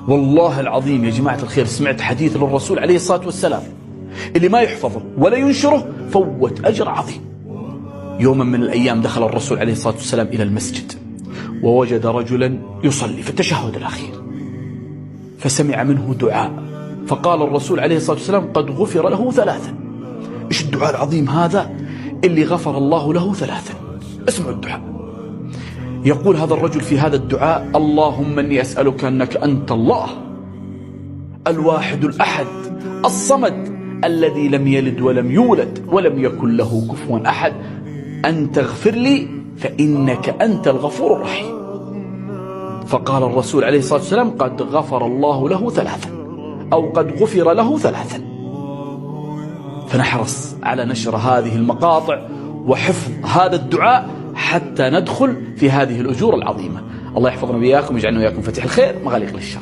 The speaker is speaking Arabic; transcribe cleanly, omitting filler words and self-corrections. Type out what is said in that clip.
والله العظيم يا جماعة الخير سمعت حديث للرسول عليه الصلاة والسلام اللي ما يحفظه ولا ينشره فوت أجر عظيم. يوما من الأيام دخل الرسول عليه الصلاة والسلام إلى المسجد ووجد رجلا يصلي في التشهد الأخير، فسمع منه دعاء، فقال الرسول عليه الصلاة والسلام قد غفر له 3. إيش الدعاء العظيم هذا اللي غفر الله له 3؟ اسمعوا الدعاء. يقول هذا الرجل في هذا الدعاء: اللهم إني أسألك أنك أنت الله الواحد الأحد الصمد الذي لم يلد ولم يولد ولم يكن له كفوا أحد، أن تغفر لي فإنك أنت الغفور الرحيم. فقال الرسول عليه الصلاة والسلام قد غفر الله له 3 أو قد غفر له 3. فنحرص على نشر هذه المقاطع وحفظ هذا الدعاء حتى ندخل في هذه الأجور العظيمة. الله يحفظنا وإياكم ويجعلنا وإياكم فتح الخير مغاليق للشر.